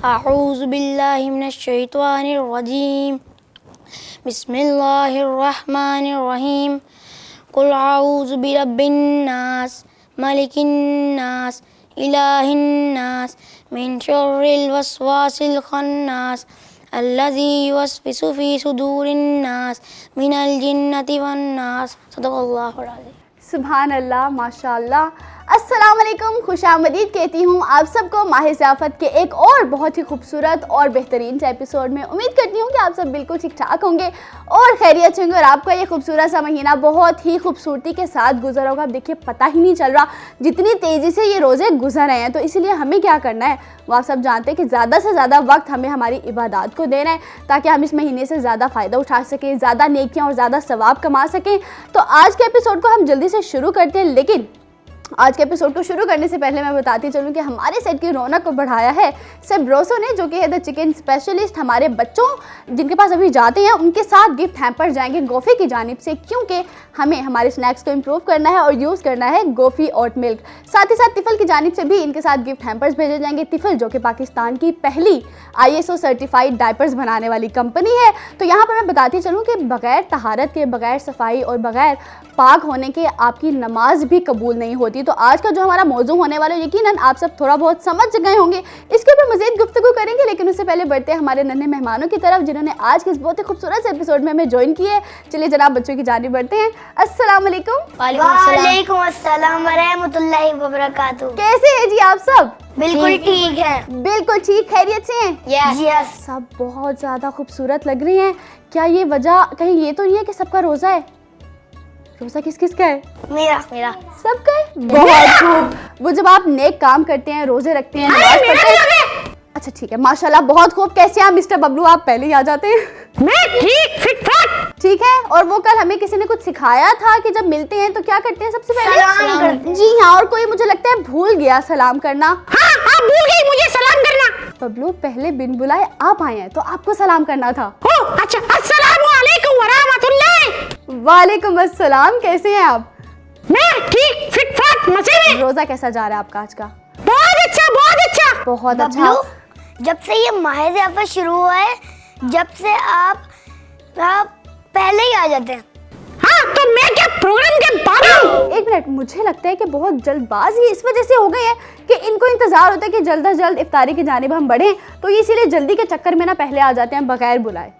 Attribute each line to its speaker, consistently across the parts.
Speaker 1: अऊज़ु बिल्लाहि मिनश्शैतानिर रजीम बिस्मिल्लाहिर रहमानिर रहीम कुल अऊज़ु बिरब्बिन नास मलिकिन नास इलाहिन नास मिन शर्रिल वस्वासिल खन्नास अल्लज़ी युवस्विसु फ़ी सुदूरिन नास मिनल जिन्नति वन नास। सदक़ल्लाहुल अज़ीम।
Speaker 2: सुभान अल्लाह, माशाअल्लाह। अस्सलाम वालेकुम, खुशामदीद कहती हूँ आप सबको माह ज़ियाफ़त के एक और बहुत ही खूबसूरत और बेहतरीन से एपिसोड में। उम्मीद करती हूँ कि आप सब बिल्कुल ठीक ठाक होंगे और खैरियत से होंगे और आपका ये खूबसूरत सा महीना बहुत ही खूबसूरती के साथ गुजरा होगा। अब देखिए, पता ही नहीं चल रहा जितनी तेज़ी से ये रोज़े गुजर रहे हैं। तो इसीलिए हमें क्या करना है वो आप सब जानते हैं कि ज़्यादा से ज़्यादा वक्त हमें हमारी इबादत को देना है ताकि हम इस महीने से ज़्यादा फ़ायदा उठा सकें, ज़्यादा नेकियां और ज़्यादा सवाब कमा सकें। तो आज के एपिसोड को हम जल्दी से शुरू करते हैं, लेकिन आज के एपिसोड को शुरू करने से पहले मैं बताती चलूँ कि हमारे सेट की रौनक को बढ़ाया है सेब्रोसो ने, जो कि है द चिकन स्पेशलिस्ट। हमारे बच्चों जिनके पास अभी जाते हैं उनके साथ गिफ्ट हैम्पर जाएंगे गोफ़ी की जानिब से, क्योंकि हमें हमारे स्नैक्स को इम्प्रूव करना है और यूज़ करना है गोफ़ी ओट मिल्क। साथ ही साथ तिफ़ल की जानिब से भी इनके साथ गिफ्ट हैम्पर्स भेजे जाएंगे। तिफ़ल जो कि पाकिस्तान की पहली ISO सर्टिफाइड डायपर्स बनाने वाली कंपनी है। तो यहाँ पर मैं बताती चलूँ कि बग़ैर तहारत के, बग़ैर सफाई और बग़ैर पाक होने के आपकी नमाज भी कबूल नहीं होती। तो आज का जो हमारा मौजू होने वाला है, यकीनन आप सब थोड़ा बहुत समझ गए होंगे। इसके ऊपर मज़ीद गुफ्तगू करेंगे, लेकिन उससे पहले बढ़ते हैं हमारे नन्हे मेहमानों की तरफ जिन्होंने आज के इस बहुत ही खूबसूरत से एपिसोड में हमें ज्वाइन किया है। चलिए जनाब बच्चों की जानिब बढ़ते हैं। अस्सलाम वालेकुम।
Speaker 1: वालेकुम अस्सलाम व रहमतुल्लाहि व बरकातुहू।
Speaker 2: कैसे हैं जी आप सब?
Speaker 1: बिल्कुल ठीक है।
Speaker 2: बिल्कुल ठीक, खैरियत से हैं?
Speaker 1: यस।
Speaker 2: सब बहुत ज़्यादा खूबसूरत लग रही हैं। क्या ये वजह कहीं ये तो नहीं है कि सबका रोज़ा है? रोज़ा किस किस का है?
Speaker 1: मेरा
Speaker 2: सबका है। बहुत खूब। वो जब आप नेक काम करते हैं, रोजे रखते हैं, नमाज पढ़ते हैं। अच्छा ठीक है, माशाल्लाह, बहुत खूब। कैसे हैं मिस्टर बबलू? आप पहले ही आ जाते हैं।
Speaker 1: मैं ठीक फिट फाट।
Speaker 2: ठीक है। और वो कल हमें किसी ने कुछ सिखाया था कि जब मिलते हैं तो क्या करते हैं सबसे पहले?
Speaker 1: सलाम करते हैं।
Speaker 2: जी हाँ, और कोई मुझे लगता है भूल गया सलाम करना।
Speaker 1: हाँ, आप भूल गई मुझे सलाम करना।
Speaker 2: बबलू पहले बिन बुलाए आप आए हैं तो आपको सलाम करना था।
Speaker 1: अच्छा, अस्सलामु अलैकुम व रहमतुल्लाह।
Speaker 2: वालेकुम अस्सलाम। कैसे हैं आप?
Speaker 1: मैं ठीक फिट फाट मजे में।
Speaker 2: रोजा कैसा जा रहा है आपका आज का?
Speaker 1: बहुत अच्छा, बहुत अच्छा,
Speaker 2: बहुत अच्छा।
Speaker 1: जब से ये माह ज़ियाफ़त शुरू हुआ है, जब से आप पहले ही आ जाते हैं। हाँ, तो मैं क्या प्रोग्राम के बाद?
Speaker 2: एक मिनट, मुझे लगता है कि बहुत जल्दबाजी इस वजह से हो गई है कि इनको इंतजार होता है कि जल्द से जल्द इफ्तारी की जानिब हम बढ़ें, तो ये इसीलिए जल्दी के चक्कर में ना पहले आ जाते हैं बगैर बुलाए।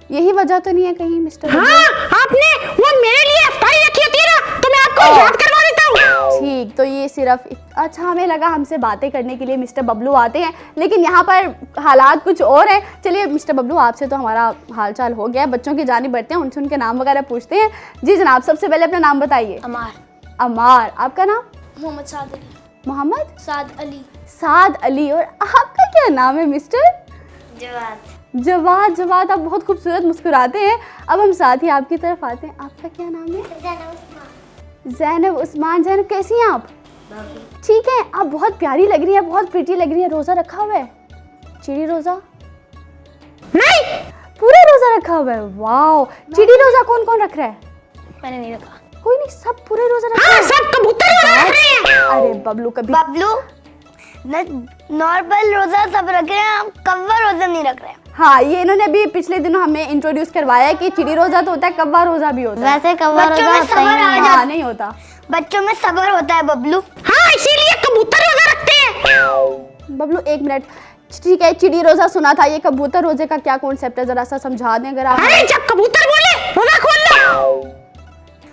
Speaker 2: यही वजह तो नहीं है कहीं मिस्टर?
Speaker 1: हाँ, आपने वो मेरे लिए इफ्तारी रखी होती है ना, तो मैं आपको याद करवा देता हूँ।
Speaker 2: ठीक, तो ये सिर्फ अच्छा, हमें लगा हमसे बातें करने के लिए मिस्टर बबलू आते हैं, लेकिन यहाँ पर हालात कुछ और हैं। चलिए मिस्टर बबलू, आपसे तो हमारा हालचाल हो गया, बच्चों की जानिब बढ़ते हैं, उनसे उनके नाम वगैरह पूछते हैं। जी जनाब, सबसे पहले अपना नाम बताइए।
Speaker 1: अमार।
Speaker 2: अमार। आपका नाम?
Speaker 1: मोहम्मद साद अली।
Speaker 2: मोहम्मद
Speaker 1: साद अली।
Speaker 2: साद अली। और आपका क्या नाम है मिस्टर?
Speaker 1: जवाद।
Speaker 2: जवाद। जवाद, आप बहुत खूबसूरत मुस्कुराते हैं। अब हम साथ ही आपकी तरफ आते हैं। आपका क्या नाम है? ज़ैनब उस्मान। ज़ैनब, कैसी हैं आप? ठीक है। आप बहुत प्यारी लग रही हैं, बहुत प्रिटी लग रही है। रोज़ा रखा हुआ है? चिड़ी रोज़ा?
Speaker 1: नहीं,
Speaker 2: पूरा रोज़ा रखा हुआ है। वाओ। चिड़ी रोज़ा कौन कौन रख रहा है?
Speaker 1: मैंने नहीं रखा।
Speaker 2: कोई नहीं, सब पूरे रोज़ा रख रहे हैं।
Speaker 1: सब कबूतर रख रहे हैं।
Speaker 2: अरे बबलू, कभी
Speaker 1: नॉर्मल रोज़ा सब रख रहे हैं, हम कव्वा रोज़ा नहीं रख रहे हैं।
Speaker 2: हाँ, ये इन्होंने अभी पिछले दिनों हमें इंट्रोड्यूस करवाया है कि चिड़ी रोज़ा तो होता है, कव्वा रोज़ा भी होता है।
Speaker 1: वैसे कव्वा रोज़ा
Speaker 2: नहीं होता।
Speaker 1: बच्चों में सब्र होता है बबलू। हाँ, इसीलिए कबूतर रोज़ा रखते हैं।
Speaker 2: बबलू एक मिनट, ठीक है, चिड़ी रोज़ा सुना था, ये कबूतर रोज़े का क्या कॉन्सेप्ट है, जरा सा समझा दें अगर आप।
Speaker 1: अरे जब कबूतर बोले रोज़ा खोल लो।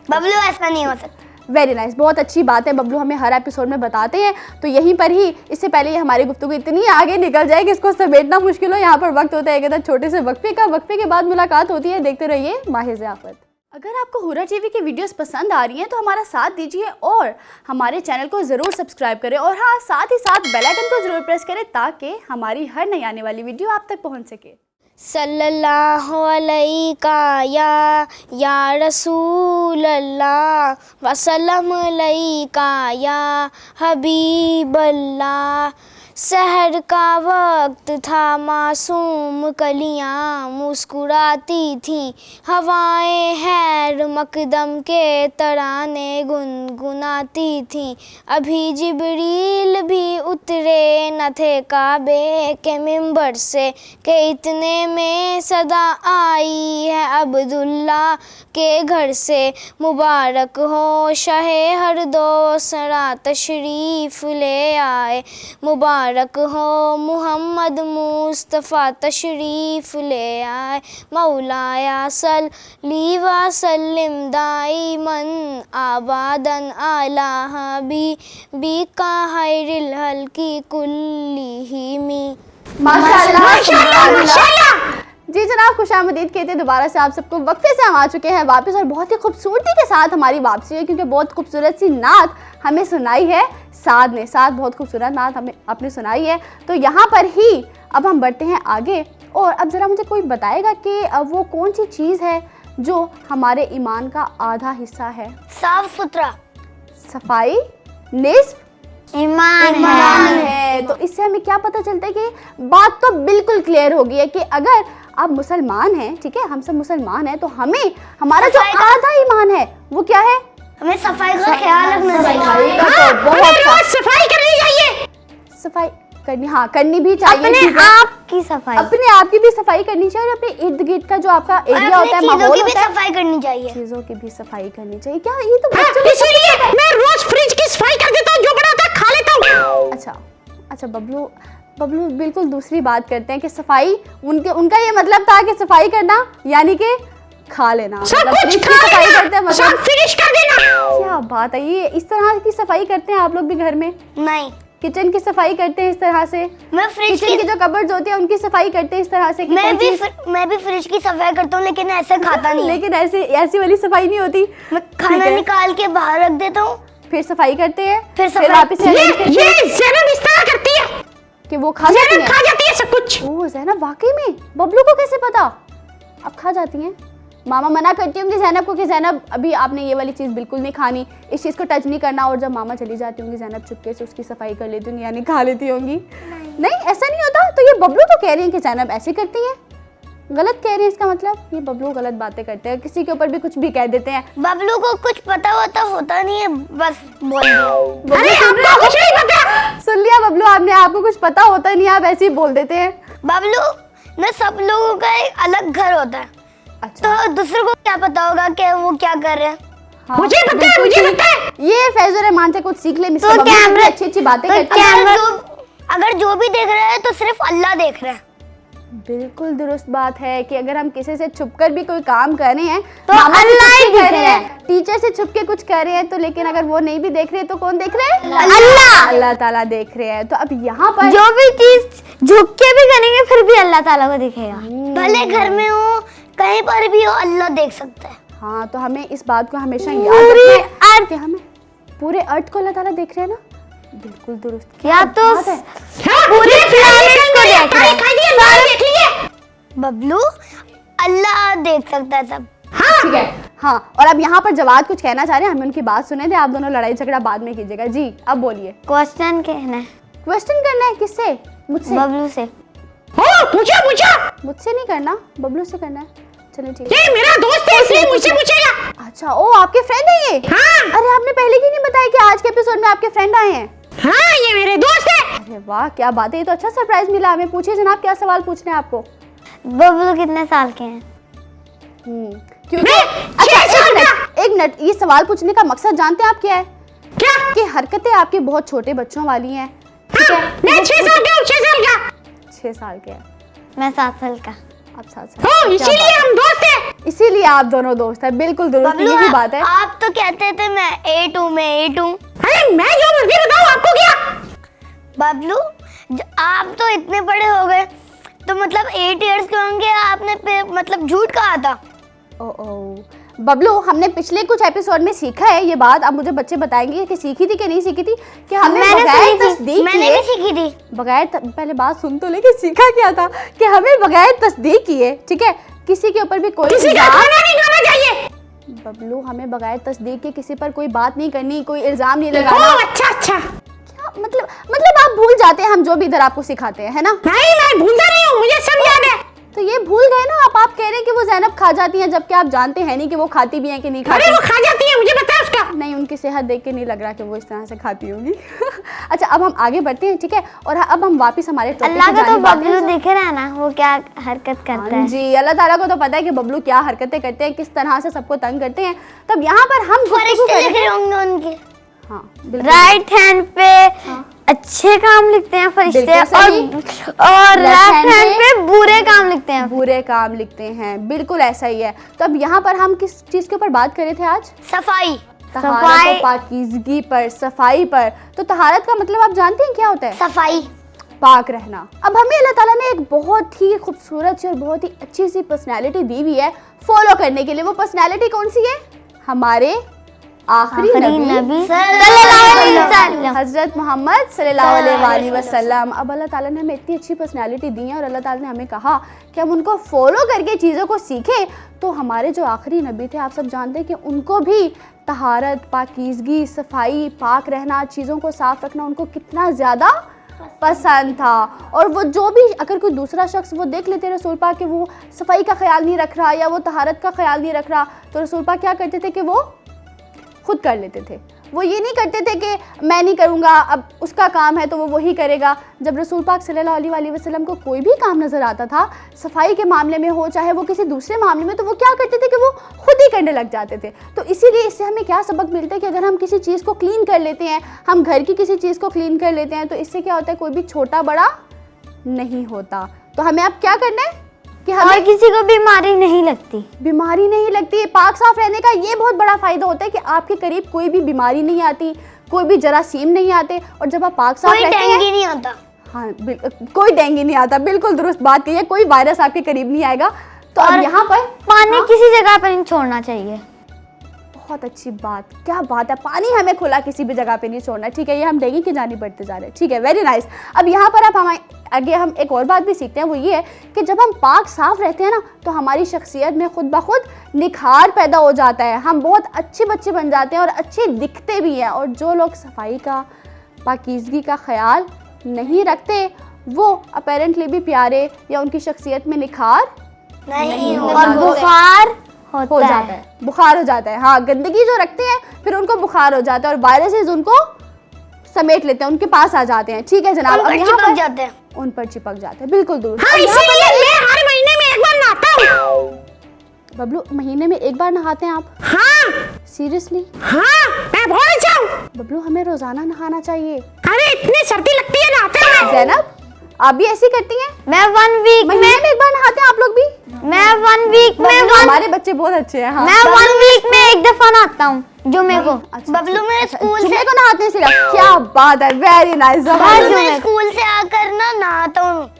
Speaker 1: बबलू, ऐसा नहीं हो सकता।
Speaker 2: वेरी नाइस, बहुत अच्छी बात है। बबलू हमें हर एपिसोड में बताते हैं, तो यहीं पर ही इससे पहले ही हमारी गुफ्तगू इतनी आगे निकल जाए कि इसको समेटना मुश्किल हो। यहाँ पर वक्त होता है एक छोटे से वक्फे का, वक्फे के बाद मुलाकात होती है। देखते रहिए माह ज़ियाफ़त। अगर आपको हुर्रा टीवी की वीडियोस पसंद आ रही हैं तो हमारा साथ दीजिए और हमारे चैनल को ज़रूर सब्सक्राइब करें, और हाँ, साथ ही साथ बेल आइकन को ज़रूर प्रेस करें ताकि हमारी हर नई आने वाली वीडियो आप तक पहुँच सके।
Speaker 1: सल्लल्लाहु अलैका या रसूल अल्लाह वसल्लम अलैका या हबीब अल्लाह सहर का वक्त था, मासूम कलियां मुस्कुराती थीं, हवाएं हैर मकदम के तराने गुनगुनाती थीं। अभी जिब्रील भी उतरे न थे काबे के मिंबर से, के इतने में सदा आई है अब्दुल्ला के घर से। मुबारक हो शहे हर दो सरा तशरीफ़ ले आए, मुबारक हो मुहम्मद मुस्तफ़ा तशरीफ़ ले आए। मौलाया सल्ली व सल्लिम दाइमन आबादन अला हबीबिका खैरिल हल्की कुल्लिहिमी।
Speaker 2: माशाल्लाह। जी जनाब, खुशामदीद कहते हैं दोबारा से आप सबको। वक्फे से हम आ चुके हैं वापस और बहुत ही खूबसूरती के साथ हमारी वापसी है, क्योंकि बहुत खूबसूरत सी नात हमें सुनाई है साद ने। साद बहुत खूबसूरत नात हमें आपने सुनाई है। तो यहाँ पर ही अब हम बढ़ते हैं आगे, और अब ज़रा मुझे कोई बताएगा कि वो कौन सी चीज़ है जो हमारे ईमान का आधा हिस्सा है?
Speaker 1: साफ सुथरा
Speaker 2: सफाई निस्फ
Speaker 1: ईमान
Speaker 2: है। तो इससे हमें क्या पता चलता है कि बात तो बिल्कुल क्लियर हो गई है कि अगर आप मुसलमान हैं, ठीक है, हम सब मुसलमान हैं, तो हमें हमारा जो आधा ईमान है वो क्या है?
Speaker 1: हमें सफाई का ख्याल रखना चाहिए।
Speaker 2: सफाई करनी चाहिए। सफाई करनी, हाँ करनी भी चाहिए।
Speaker 1: अपने आप की सफाई,
Speaker 2: अपने आप की भी सफाई करनी चाहिए, और अपने इर्द गिर्द का जो आपका एरिया होता है, माहौल होता है,
Speaker 1: सफाई करनी चाहिए।
Speaker 2: चीजों की भी सफाई करनी चाहिए। क्या ये तो इसीलिए मैं रोज फ्रिज की सफाई कर देता हूँ, जो बनाता है खा लेता हूँ। अच्छा बबलू बिल्कुल दूसरी बात करते हैं कि सफाई उनका ये मतलब था कि सफाई करना यानी कि खा लेना, सब कुछ सफाई करते हैं, मतलब फिनिश कर देना। क्या बात है, ये इस तरह की सफाई करते हैं आप लोग भी घर में?
Speaker 1: नहीं,
Speaker 2: किचन की सफाई करते हैं इस तरह से?
Speaker 1: मैं फ्रिज
Speaker 2: किचन की जो कबर्ड्स होती है उनकी सफाई करते हैं इस तरह से?
Speaker 1: मैं भी फ्रिज की सफाई करता हूँ, लेकिन ऐसे खाता नहीं।
Speaker 2: लेकिन ऐसी वाली सफाई नहीं होती।
Speaker 1: मैं खाना निकाल के बाहर रख देता हूँ,
Speaker 2: फिर सफाई करते हैं,
Speaker 1: फिर
Speaker 2: वापस ये ज़ैनब इस तरह करती है कि वो खा जाती है सब कुछ। ओह ज़ैनब, वाकई में? बबलू को कैसे पता? अब खा जाती हैं। मामा मना करती होंगी ज़ैनब को कि ज़ैनब अभी आपने ये वाली चीज़ बिल्कुल नहीं खानी, इस चीज़ को टच नहीं करना, और जब मामा चली जाती होंगी ज़ैनब चुपके से उसकी सफाई कर लेती होंगी, यानी खा लेती होंगी। नहीं ऐसा नहीं होता। तो ये बबलू तो कह रही है कि ज़ैनब ऐसे करती है, गलत कह रही है, इसका मतलब ये बबलू गलत बातें करते हैं, किसी के ऊपर भी कुछ भी कह देते हैं।
Speaker 1: बबलू को कुछ पता होता नहीं है, बस बोल दिया।
Speaker 2: अरे आपको कुछ नहीं पता। सुन लिया बबलू, आपने, आपको कुछ पता होता नहीं, आप ऐसे ही बोल देते हैं।
Speaker 1: बबलू न, सब लोगों का एक अलग घर होता है। अच्छा। तो दूसरे को क्या पता होगा कि वो क्या कर रहे हैं?
Speaker 2: हाँ, मुझे पता है। ये फैज़ुर रहमान से कुछ सीख ले, मिस्टर
Speaker 1: तो
Speaker 2: बबलू अच्छी बातें करते हैं।
Speaker 1: अगर जो भी देख रहा है तो सिर्फ अल्लाह देख रहा है।
Speaker 2: बिल्कुल दुरुस्त बात है कि अगर हम किसी से छुपकर भी कोई काम कर रहे हैं
Speaker 1: तो अल्लाह ही देख रहे हैं।
Speaker 2: टीचर से छुप के कुछ कर रहे हैं तो, लेकिन अगर वो नहीं भी देख रहे तो कौन देख रहे हैं?
Speaker 1: अल्लाह
Speaker 2: ताला देख रहे हैं। तो अब यहाँ पर
Speaker 1: जो भी चीज झुक के भी करेंगे फिर भी अल्लाह ताला को दिखेगा। भले घर में हो, कहीं पर भी हो, अल्लाह देख सकता है।
Speaker 2: हाँ, तो हमें इस बात को हमेशा याद रखना है कि हमें पूरे अर्थ को अल्लाह ताला देख रहे हैं ना। बिल्कुल दुरुस्त।
Speaker 1: क्या तो पूरे प्लैनेट को देख रहे हैं। बबलू, अल्लाह देख सकता है सब।
Speaker 2: ठीक है। हाँ, और अब यहाँ पर जवाद कुछ कहना चाह रहे हैं, हमें उनकी बात सुने थे। आप दोनों लड़ाई झगड़ा बाद में कीजिएगा। जी अब बोलिए।
Speaker 1: क्वेश्चन कहना है।
Speaker 2: क्वेश्चन करना है? किससे? मुझसे?
Speaker 1: बबलू से।
Speaker 2: पूछा। मुझसे नहीं करना, बबलू से करना है। चलिए ठीक है। ये मेरा दोस्त है इसलिए मुझसे पूछेगा। अच्छा, ओ आपके फ्रेंड है ये? हाँ। अरे आपने पहले क्यों नहीं बताया कि आज के एपिसोड में आपके फ्रेंड आए हैं? हाँ, ये मेरे दोस्त है। अरे वाह, क्या बात है, ये तो अच्छा सरप्राइज मिला हमें। पूछिए जनाब, क्या सवाल पूछने हैं आपको?
Speaker 1: बबलू कितने साल के हैं?
Speaker 2: क्योंकि अच्छा एक मिनट, ये सवाल पूछने का मकसद जानते हैं आप क्या है? क्या? कि हरकतें आपके बहुत छोटे बच्चों वाली हैं। ठीक है, मैं 6 साल का हूं। 6 साल के हैं।
Speaker 1: मैं 7 साल का।
Speaker 2: आप 7 साल। इसीलिए हम दोस्त हैं। इसीलिए आप दोनों दोस्त हैं। बिल्कुल दुरुस्त, यही बात है।
Speaker 1: आप तो कहते थे मैं 8 हूं, मैं 8 हूं।
Speaker 2: अरे मैं जो मर्जी बताऊं, आपको क्या?
Speaker 1: बबलू, आप तो इतने बड़े हो गए, तो मतलब 8 इयर्स के होंगे। आपने मतलब झूठ कहा था।
Speaker 2: बबलू, हमने पिछले कुछ एपिसोड में सीखा है ये बात। अब मुझे बच्चे बताएंगे कि सीखी थी कि नहीं सीखी थी, कि हमें बगैर तस्दीक
Speaker 1: मैंने भी सीखी थी।
Speaker 2: पहले बात सुन तो लेकिन सीखा क्या था कि हमें बगैर तस्दीक किए, ठीक है, किसी के ऊपर भी कोई
Speaker 1: किसी का खाना नहीं खाना चाहिए।
Speaker 2: बबलू, हमें बगैर तस्दीक के किसी पर कोई बात नहीं करनी, कोई इल्जाम नहीं लगाना।
Speaker 1: अच्छा।
Speaker 2: क्या मतलब आप भूल जाते हैं हम जो भी इधर आपको सिखाते हैं, है ना?
Speaker 3: नहीं, मैं भूलता नहीं हूँ, मुझे सब याद है।
Speaker 2: तो ये भूल गए ना आप कह रहे हैं कि वो ज़ैनब खा जाती हैं, जबकि आप जानते हैं नहीं कि वो खाती भी हैं कि नहीं खाती।
Speaker 3: अरे वो खा जाती है, मुझे पता है उसका।
Speaker 2: नहीं, उनकी सेहत देख के नहीं लग रहा कि वो इस तरह से खाती होगी। अच्छा, अब हम आगे बढ़ते हैं, ठीक है? और अब हम वापस हमारे टॉपिक
Speaker 1: अल्लाह
Speaker 2: पे
Speaker 1: का तो
Speaker 2: जाने वाले हैं।
Speaker 1: बबलू दिख रहा है ना, वो क्या हरकत करता है।
Speaker 2: जी, अल्लाह ताला को तो पता है कि बबलू क्या हरकतें करते हैं, किस तरह से सबको तंग करते हैं। तब यहाँ पर हम गुफ्तगू
Speaker 1: फरिश्ते लिख
Speaker 2: करेंगे।
Speaker 1: रहे होंगे उनके
Speaker 2: हाँ, बिल्कुल।
Speaker 1: राइट हैंड पे अच्छे काम लिखते हैं फरिश्ते,
Speaker 2: बिल्कुल सही।
Speaker 1: और
Speaker 2: Left
Speaker 1: लेफ्ट
Speaker 2: hand
Speaker 1: हैंड पे बुरे काम लिखते हैं।
Speaker 2: बुरे काम लिखते हैं, बिल्कुल ऐसा ही है। तो अब यहाँ पर हम किस चीज़ के ऊपर बात कर रहे थे आज?
Speaker 1: सफाई।
Speaker 2: तहारत और पाकीज़गी पर, सफाई पर। तो तहारत का मतलब आप जानते हैं क्या होता है?
Speaker 1: सफाई,
Speaker 2: पाक रहना। अब हमें अल्लाह ताला ने एक बहुत ही खूबसूरत सी और बहुत ही अच्छी सी पर्सनैलिटी दी हुई है फॉलो करने के लिए। वो पर्सनैलिटी कौन सी है? हमारे आखिरी नबी
Speaker 1: सल्लल्लाहु अलैहि वसल्लम,
Speaker 2: हजरत मोहम्मद सल्लल्लाहु अलैहि वसल्लम। अब अल्लाह ताला ने हमें इतनी अच्छी पर्सनैलिटी दी है और अल्लाह ताला ने हमें कहा कि हम उनको फॉलो करके चीज़ों को सीखें। तो हमारे जो आखिरी नबी थे, आप सब जानते हैं कि उनको भी तहारत, पाकीज़गी, सफाई, पाक रहना, चीज़ों को साफ़ रखना उनको कितना ज़्यादा पसंद था। और वो जो भी अगर कोई दूसरा शख्स वो देख लेते रसूल पाक कि वो सफाई का ख्याल नहीं रख रहा या वो तहारत का ख्याल नहीं रख रहा, तो रसूल पाक क्या करते थे कि वो खुद कर लेते थे। वो ये नहीं करते थे कि मैं नहीं करूँगा, अब उसका काम है तो वो वही करेगा। जब रसूल पाक सल्लल्लाहु अलैहि वसल्लम को कोई भी काम नज़र आता था, सफाई के मामले में हो चाहे वो किसी दूसरे मामले में, तो वो क्या करते थे कि वो खुद ही करने लग जाते थे। तो इसीलिए इससे हमें क्या सबक मिलता है कि अगर हम किसी चीज़ को क्लीन कर लेते हैं, हम घर की किसी चीज़ को क्लीन कर लेते हैं, तो इससे क्या होता है, कोई भी छोटा बड़ा नहीं होता। तो हमें अब क्या करना है कि
Speaker 1: और
Speaker 2: हमें
Speaker 1: किसी को बीमारी नहीं लगती।
Speaker 2: बीमारी नहीं लगती। पाक साफ रहने का ये बहुत बड़ा फ़ायदा होता है कि आपके करीब कोई भी बीमारी नहीं आती, कोई भी जरासीम नहीं आते। और जब आप पाक साफ
Speaker 1: कोई
Speaker 2: रहते हैं,
Speaker 1: डेंगू नहीं होता।
Speaker 2: हाँ, कोई डेंगू नहीं आता, बिल्कुल दुरुस्त बात कही है। कोई वायरस आपके करीब नहीं आएगा। तो अब यहाँ पर
Speaker 1: पानी किसी जगह पर नहीं छोड़ना चाहिए।
Speaker 2: बहुत अच्छी बात, क्या बात है, पानी हमें खुला किसी भी जगह पे नहीं छोड़ना, ठीक है? ये हम डेंगू की जानी बढ़ते जा रहे हैं, ठीक है? Very nice. अब यहाँ पर अब हम आगे हम एक और बात भी सीखते हैं, वो ये है कि जब हम पाक साफ रहते हैं ना, तो हमारी शख्सियत में खुद ब खुद निखार पैदा हो जाता है। हम बहुत अच्छे बच्चे बन जाते हैं और अच्छे दिखते भी हैं। और जो लोग सफाई का, पाकीज़गी का ख्याल नहीं रखते, वो अपेरेंटली भी प्यारे या उनकी शख्सियत में निखार
Speaker 1: नहीं
Speaker 2: होता।
Speaker 1: और बुखार
Speaker 2: हो जाता है, बुखार हो जाता है। हाँ, गंदगी जो रखते हैं फिर उनको बुखार हो जाता है और वायरसेस उनको समेट लेते हैं, उनके पास आ जाते हैं, ठीक है जनाब? अब यहाँ पर
Speaker 1: जाते हैं,
Speaker 2: उन पर चिपक जाते हैं, बिल्कुल दूर।
Speaker 3: हाँ, इसीलिए मैं हर महीने में एक बार नहाता हूँ।
Speaker 2: बबलू, महीने में एक बार नहाते हैं आप?
Speaker 3: हाँ
Speaker 2: सीरियसली?
Speaker 3: हाँ, मैं बहुत अच्छा हूँ।
Speaker 2: बबलू, हमें रोजाना नहाना चाहिए।
Speaker 3: अरे इतनी सर्दी लगती है नहाते हुए।
Speaker 2: ज़ैनब, आप भी ऐसी करती हैं?
Speaker 1: मैं 1 वीक
Speaker 2: महीने में एक बार नहाते हैं आप लोग भी?
Speaker 1: मैं 1 वीक में
Speaker 2: हमारे बच्चे बहुत अच्छे हैं। हाँ,
Speaker 1: मैं 1 वीक में एक दफा नहाता हूँ, जुमे को।
Speaker 2: अच्छा,
Speaker 1: बबलू मेरे स्कूल से
Speaker 2: जुमे को नहाते हैं सिर्फ? क्या बात है, वेरी नाइस।
Speaker 1: बबलू मैं स्कूल से आकर ना नहाता हूँ।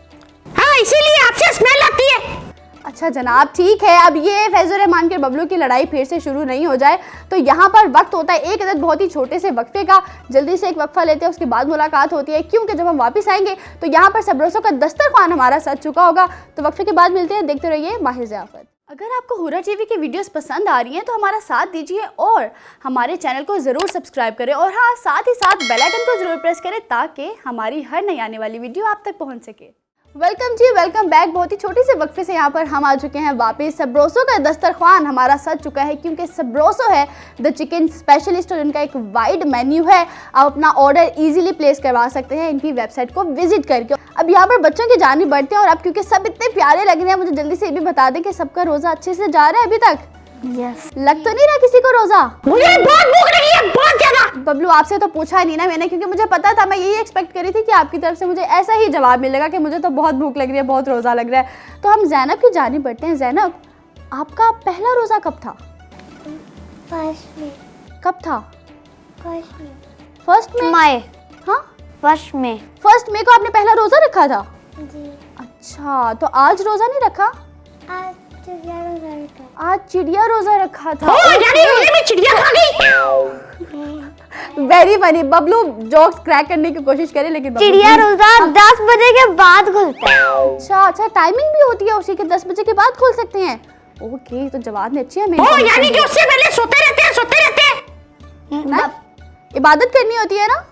Speaker 3: हाँ, इसीलिए आपसे स्मेल आती है।
Speaker 2: अच्छा जनाब, ठीक है। अब ये फैज़ुर रहमान के बबलू की लड़ाई फिर से शुरू नहीं हो जाए, तो यहाँ पर वक्त होता है एक अदद बहुत ही छोटे से वक्फे का। जल्दी से एक वक्फा लेते हैं, उसके बाद मुलाकात होती है, क्योंकि जब हम वापस आएंगे तो यहाँ पर सबरोसों का दस्तरखान हमारा सज चुका होगा। तो वक्फे के बाद मिलते हैं, देखते रहिए माहिर ज़ियाफ़त। अगर आपको हुरा टीवी की वीडियोस पसंद आ रही हैं तो हमारा साथ दीजिए और हमारे चैनल को ज़रूर सब्सक्राइब करें, और हाँ, साथ ही साथ बेल आइकन को ज़रूर प्रेस करें ताकि हमारी हर नई आने वाली वीडियो आप तक पहुँच सके। वेलकम जी, वेलकम बैक। बहुत ही छोटे से वक्फे से यहाँ पर हम आ चुके हैं वापस। सबरोसों का दस्तरखान हमारा सज चुका है, क्योंकि सबरोसो है द चिकन स्पेशलिस्ट और इनका एक वाइड मेन्यू है। आप अपना ऑर्डर इजीली प्लेस करवा सकते हैं इनकी वेबसाइट को विजिट करके। अब यहाँ पर बच्चों की जानी बढ़ते हैं, और अब क्योंकि सब इतने प्यारे लग रहे हैं, मुझे जल्दी से ये भी बता दें कि सबका रोज़ा अच्छे से जा रहा है अभी तक?
Speaker 1: यस।
Speaker 2: लग तो नहीं रहा किसी को रोज़ा?
Speaker 3: मुझे बहुत भूख लगी है, बहुत ज्यादा।
Speaker 2: बबलू, आपसे तो पूछा नहीं ना मैंने, क्योंकि मुझे पता था, मैं यही एक्सपेक्ट करी थी कि आपकी तरफ से मुझे ऐसा ही जवाब मिलेगा कि मुझे तो बहुत भूख लग रही है, बहुत रोज़ा लग रहा है। तो हम ज़ैनब की जानिब बढ़ते हैं। ज़ैनब, आपका पहला रोज़ा कब था?
Speaker 1: फर्स्ट में।
Speaker 2: कब था?
Speaker 1: फर्स्ट
Speaker 2: में?
Speaker 1: मई।
Speaker 2: हाँ,
Speaker 1: फर्स्ट में।
Speaker 2: फर्स्ट मई को आपने पहला रोज़ा रखा था?
Speaker 1: जी।
Speaker 2: अच्छा, तो आज रोज़ा नहीं रखा?
Speaker 1: आज चिड़िया रोज़ा रखा।
Speaker 2: आज चिड़िया रोज़ा रखा था।
Speaker 3: यानी रोज़े में चिड़िया खा गई।
Speaker 2: Very funny. Bablu jokes crack करने की कोशिश करे, लेकिन बबलू
Speaker 1: चिड़िया रोज़ा 10 बजे के बाद खुलता है।
Speaker 2: अच्छा, टाइमिंग भी होती है उसी के, 10 बजे के बाद खोल सकते हैं? ओके, तो जवाब ने अच्छी है मेरी।
Speaker 3: यानी कि उससे पहले सोते रहते हैं।
Speaker 2: ना? इबादत करनी होती है ना?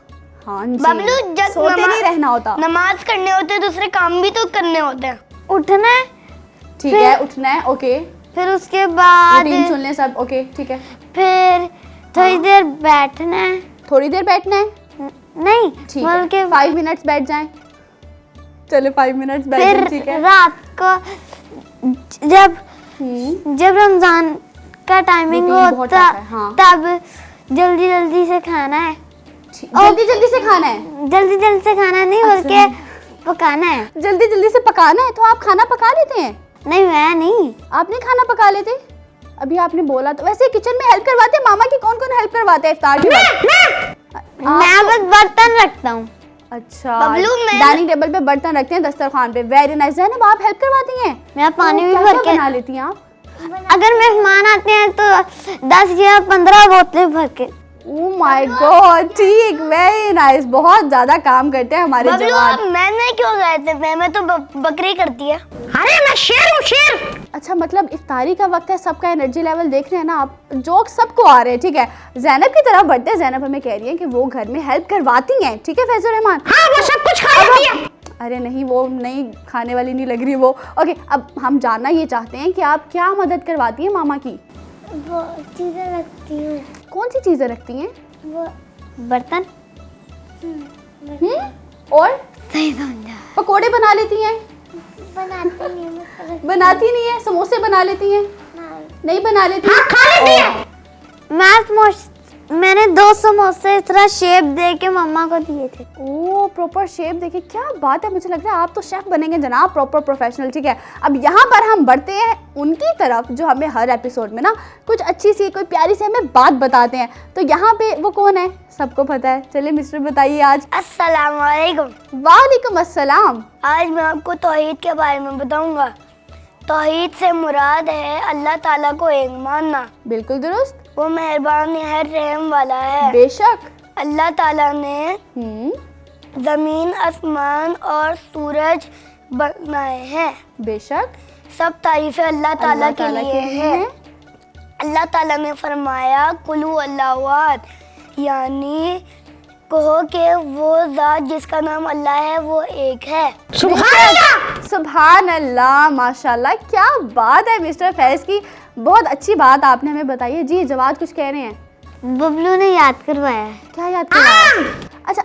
Speaker 2: हाँ जी,
Speaker 1: बबलू जब
Speaker 2: सोते नहीं रहना होता।
Speaker 1: नमाज करने होते हैं, दूसरे काम भी तो करने होते हैं।
Speaker 4: उठना है,
Speaker 2: ठीक है, उठना है, ओके,
Speaker 4: फिर उसके बाद
Speaker 2: रूटीन सुन लें सब, ओके ठीक है।
Speaker 4: फिर थोड़ी देर बैठना है,
Speaker 2: थोड़ी देर बैठना है,
Speaker 4: नहीं
Speaker 2: ठीक है,
Speaker 4: बल्कि
Speaker 2: 5 मिनट्स बैठ जाएं। चलो 5 मिनट्स बैठ
Speaker 4: फिर
Speaker 2: जाएं, ठीक है।
Speaker 4: रात को जब
Speaker 2: हम्म,
Speaker 4: जब रमजान का टाइमिंग
Speaker 2: रूटीन बहुत
Speaker 4: होता
Speaker 2: अच्छा है, हाँ।
Speaker 4: तब जल्दी जल्दी से खाना है,
Speaker 2: जल्दी जल्दी से खाना है,
Speaker 4: जल्दी जल्दी से खाना नहीं
Speaker 2: अच्छा।
Speaker 4: बल्कि पकाना है।
Speaker 2: जल्दी जल्दी से पकाना है। तो आप खाना पका लेते हैं?
Speaker 4: नहीं मैं नहीं,
Speaker 2: आपने खाना पका लेते? अभी आपने बोला तो। वैसे किचन में हेल्प करवाते हैं मामा की? कौन कौन हेल्प करवाते हैं इफ्तार के वक्त?
Speaker 4: मैं बस बर्तन रखता हूँ।
Speaker 2: अच्छा,
Speaker 1: बबलू, मैं-
Speaker 2: डाइनिंग टेबल पे बर्तन रखते हैं, दस्तरखान पे। Very nice. ज़ैनब आप हेल्प करवाती हैं?
Speaker 4: मैं पानी भी
Speaker 2: क्या
Speaker 4: भर
Speaker 2: क्या
Speaker 4: के,
Speaker 2: बना लेती हैं आप?
Speaker 4: अगर मेहमान आते हैं तो 10 या 15 बोतलें भर के।
Speaker 2: ओह माय गॉड, ठीक, वेरी नाइस। बहुत ज्यादा काम करते हैं हमारे
Speaker 1: बबलू
Speaker 2: जवान।
Speaker 1: आप मैंने क्यों गए थे? मैं तो बकरी करती है।
Speaker 3: अरे मैं शेर हूँ, शेर।
Speaker 2: अच्छा, मतलब इफ्तारी का वक्त है, सबका एनर्जी लेवल देख रहे हैं ना आप? जोक सबको आ रहे हैं, ठीक है। जैनब की तरफ बढ़ते हैं। जैनब हमें कह रही है कि वो घर में हेल्प करवाती हैं, ठीक है फैजुर रहमान?
Speaker 3: हाँ वो सब कुछ खा लेती है।
Speaker 2: अरे नहीं, वो नहीं, खाने वाली नहीं लग रही वो। ओके, अब हम जानना ये चाहते हैं कि आप क्या मदद करवाती हैं मामा की?
Speaker 4: वो चीज़ें रखती हूँ,
Speaker 2: कौन सी चीजें रखती हैं?
Speaker 4: वो बर्तन
Speaker 2: और
Speaker 4: सही समझा।
Speaker 2: पकोड़े बना लेती हैं?
Speaker 4: बनाती नहीं
Speaker 2: बनाती नहीं है। समोसे बना लेती हैं? नहीं बना लेती?
Speaker 3: हाँ खा लेती है।
Speaker 4: मैंने 2 समोसे इस तरह शेप दे के मम्मा को दिए थे।
Speaker 2: ओह, प्रॉपर शेप देखिए, क्या बात है। मुझे लग रहा है आप तो शेफ बनेंगे जनाब, प्रॉपर प्रोफेशनल, ठीक है। अब यहाँ पर हम बढ़ते हैं उनकी तरफ जो हमें हर एपिसोड में ना कुछ अच्छी सी, कोई प्यारी सी हमें बात बताते हैं। तो यहाँ पे वो कौन है? सबको पता है। चलिए मिस्टर बताइए आज।
Speaker 1: अस्सलाम वालेकुम।
Speaker 2: वालेकुम अस्सलाम।
Speaker 1: आज मैं आपको तौहीद के बारे में बताऊंगा। तौहीद से मुराद है अल्लाह ताला को एक मानना।
Speaker 2: बिल्कुल दुरुस्त,
Speaker 1: वो मेहरबान निहायत रहम वाला है।
Speaker 2: बेशक।
Speaker 1: अल्लाह ताला ने जमीन, आसमान और सूरज बनाए हैं।
Speaker 2: बेशक।
Speaker 1: सब तारीफें अल्लाह ताला के लिए हैं। अल्लाह ताला ने फरमाया कुलू अल्लाहु अहद, यानी कहो कि वो ज़ात जिसका नाम अल्लाह है वो एक है।
Speaker 3: सुभान अल्लाह।
Speaker 2: सुभान अल्लाह, माशाल्लाह, क्या बात है मिस्टर फैज की। बहुत अच्छी बात आपने हमें बताई है। जी जवाद कुछ कह रहे हैं?
Speaker 4: बबलू ने याद करवाया है।
Speaker 2: क्या याद करवाया? अच्छा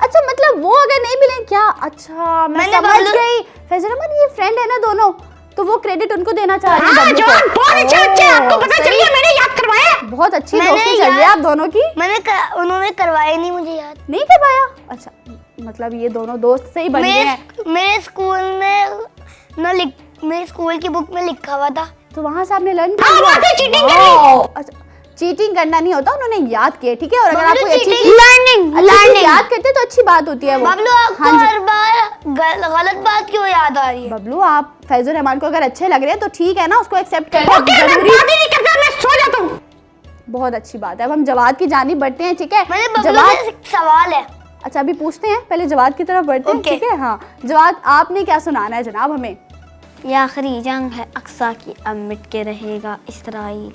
Speaker 2: अच्छा, मतलब वो अगर नहीं मिले क्या? अच्छा मैं
Speaker 1: मैंने
Speaker 2: समझ
Speaker 1: बबलू-
Speaker 2: गई। फैजल रहमान ये फ्रेंड है ना दोनों, तो वो क्रेडिट उनको देना चाह रही है
Speaker 3: हाँ
Speaker 2: बबलू को।
Speaker 3: जॉन बहुत अच्छे आपको पता चल
Speaker 2: सही।
Speaker 3: गया, मैंने याद करवाया।
Speaker 2: बहुत अच्छी
Speaker 1: मैंने
Speaker 2: दोस्ती चल रही है
Speaker 1: याद-
Speaker 2: आप दोनों की।
Speaker 1: उन्होंने करवाई नहीं मुझे याद।
Speaker 2: नहीं करवाया? अच्छा, मतलब ये दोनों दोस्त से ही बन गए हैं।
Speaker 1: मेरे स्कूल में मेरे स्कूल की बुक में लिखा हुआ था।
Speaker 2: तो वहाँ से आपने लर्न
Speaker 3: हाँ, वहाँ से cheating कर ली।
Speaker 2: अच्छा, चीटिंग करना नहीं होता, उन्होंने याद किया, ठीक है। और अगर आप
Speaker 1: बबलू,
Speaker 2: कोई अच्छी
Speaker 1: cheating-
Speaker 2: चीज
Speaker 4: लर्निंग
Speaker 2: याद करते हैं तो अच्छी बात होती है वो।
Speaker 1: बबलू आपको
Speaker 2: हाँ जी।
Speaker 1: हर बार गलत बात क्यों याद आ रही है?
Speaker 2: बबलू, आप फैजुर रहमान को अगर अच्छे लग रहे हैं तो ठीक है ना, उसको एक्सेप्ट
Speaker 3: ओके
Speaker 2: करना
Speaker 3: मैं
Speaker 2: जरूरी।
Speaker 3: बात ही नहीं करता, मैं सो जाता हूँ।
Speaker 2: बहुत अच्छी बात है। अब हम जवाद की जानिब बढ़ते हैं, ठीक है।
Speaker 1: मैंने बबलू
Speaker 2: जवाद,
Speaker 1: से एक सवाल है।
Speaker 2: अच्छा अभी पूछते हैं, पहले जवाद की तरफ बढ़ते हैं,
Speaker 1: ओके।
Speaker 2: ठीक है। हाँ जवाद, आपने क्या सुनाना है जनाब हमें?
Speaker 4: ये आखिरी जंग है अक्सा की, अब मिट के रहेगा इसराइल।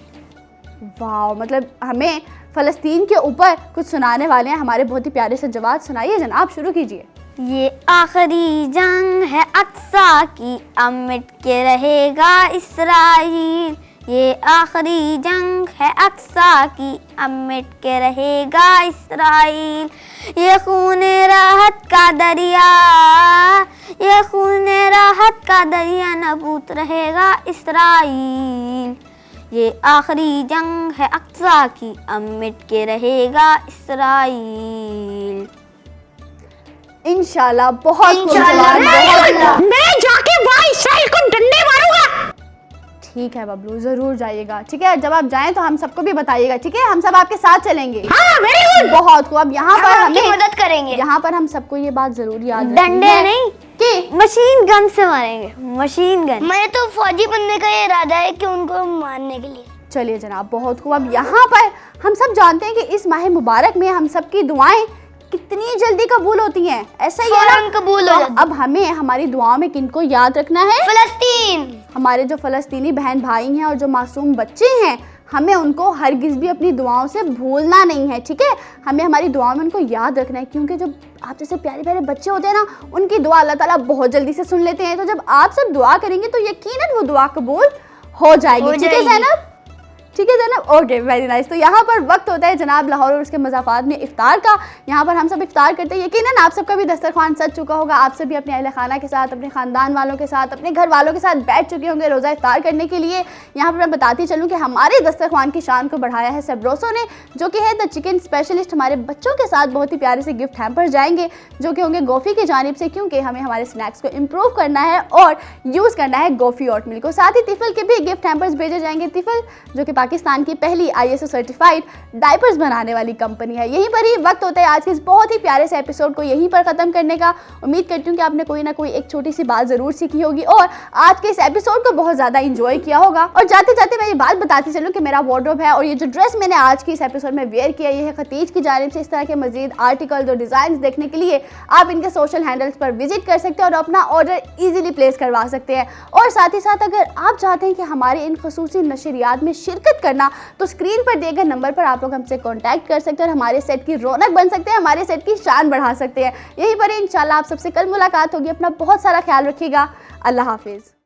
Speaker 2: वाह, मतलब हमें फ़लस्तीन के ऊपर कुछ सुनाने वाले हैं हमारे बहुत ही प्यारे से जवाद। सुनाइए जनाब, शुरू कीजिए।
Speaker 4: ये आखिरी जंग है अक्सा की, अब मिट के रहेगा इसराइल। ये आखिरी जंग है अक्सा की, अब मिट के रहेगा इसराइल। ये खूने राहत का दरिया, ये खूने राहत का दरिया नबूत रहेगा इसराइल। ये आखिरी जंग है अक्सा की, अब मिट के रहेगा इसराइल।
Speaker 2: इंशाल्लाह, बहुत खूब
Speaker 1: इंशाल्लाह,
Speaker 2: जवाब, बहुत
Speaker 3: मैं जाके वहाँ इसराइल को डंडे मारूंगा।
Speaker 2: ठीक है बबलू, जरूर जाइएगा, ठीक है। जब आप जाएं तो हम सबको भी बताइएगा, ठीक है। हम सब आपके साथ चलेंगे।
Speaker 3: हाँ वेरी गुड।
Speaker 2: बहुत खूब। अब यहाँ पर
Speaker 1: हम आपकी
Speaker 2: हमें,
Speaker 1: मदद करेंगे।
Speaker 2: यहाँ पर हम सबको ये बात जरूर याद रखनी
Speaker 4: डंडे
Speaker 2: है
Speaker 4: नहीं,
Speaker 2: कि
Speaker 4: मशीन गन से मारेंगे, मशीन गन।
Speaker 1: मैं तो फौजी बनने का इरादा है कि उनको मारने के लिए।
Speaker 2: चलिए जनाब, बहुत खूब। अब यहाँ पर हम सब जानते हैं कि इस माह मुबारक में हम सब की दुआएं कितनी जल्दी कबूल होती हैं। ऐसा ही है
Speaker 1: फौरन
Speaker 2: ना?
Speaker 1: कबूल हो
Speaker 2: तो
Speaker 1: जाती।
Speaker 2: अब हमें हमारी दुआओं में किनको याद रखना है?
Speaker 1: फलस्तीन।
Speaker 2: हमारे जो फ़लस्तीनी बहन भाई हैं और जो मासूम बच्चे हैं, हमें उनको हरगिज़ भी अपनी दुआओं से भूलना नहीं है, ठीक है। हमें हमारी दुआओं में उनको याद रखना है, क्योंकि जब आप जैसे प्यारे प्यारे बच्चे होते हैं ना, उनकी दुआ अल्लाह ताला बहुत जल्दी से सुन लेते हैं। तो जब आप सब दुआ करेंगे तो यकीनन वो दुआ कबूल हो जाएगी, ठीक है ज़ैनब? ठीक है जनाब, ओके वेरी नाइस। तो यहाँ पर वक्त होता है जनाब लाहौर और उसके मज़ाफ़ात में इफ्तार का। यहाँ पर हम सब इफ्तार करते हैं। यकीनन आप सबका भी दस्तरखान सज चुका होगा, आप सभी अपने अहले खाना के साथ, अपने ख़ानदान वालों के साथ, अपने घर वालों के साथ बैठ चुके होंगे रोज़ा इफ्तार करने के लिए। यहाँ पर मैं बताती चलूँ कि हमारे दस्तरखान की शान को बढ़ाया है सेब्रोसो ने, जो कि है द चिकन स्पेशलिस्ट। हमारे बच्चों के साथ बहुत ही प्यारे से गिफ्ट हैम्पर जाएंगे जो कि होंगे गोफ़ी की जानिब से, क्योंकि हमें हमारे स्नैक्स को इम्प्रूव करना है और यूज़ करना है गोफ़ी ओट मिल्क को। साथ ही तिफल के भी गिफ्ट हैम्पर्स भेजे जाएंगे। तिफल जो कि पाकिस्तान की पहली ISO सर्टिफाइड डायपर्स बनाने वाली कंपनी है। यहीं पर ही वक्त होता है आज के इस बहुत ही प्यारे से एपिसोड को यहीं पर ख़त्म करने का। उम्मीद करती हूँ कि आपने कोई ना कोई एक छोटी सी बात ज़रूर सीखी होगी और आज के इस एपिसोड को बहुत ज़्यादा इंजॉय किया होगा। और जाते जाते मैं ये बात बताती चलूँ कि मेरा वार्डरोब है और ये जो ड्रेस मैंने आज की इस एपिसोड में वेयर किया, ये है खतीज की जानिब से। इस तरह के मजीद आर्टिकल्स और डिज़ाइन देखने के लिए आप इनके सोशल हैंडल्स पर विजिट कर सकते हैं और अपना ऑर्डर ईजिली प्लेस करवा सकते हैं। और साथ ही साथ अगर आप चाहते हैं कि हमारे इन खसूसी नशरियात में शिरकत करना, तो स्क्रीन पर दिए गए नंबर पर आप लोग हमसे कांटेक्ट कर सकते हैं और हमारे सेट की रौनक बन सकते हैं, हमारे सेट की शान बढ़ा सकते हैं। यहीं पर इंशाल्लाह आप सबसे कल मुलाकात होगी। अपना बहुत सारा ख्याल रखिएगा। अल्लाह हाफिज़।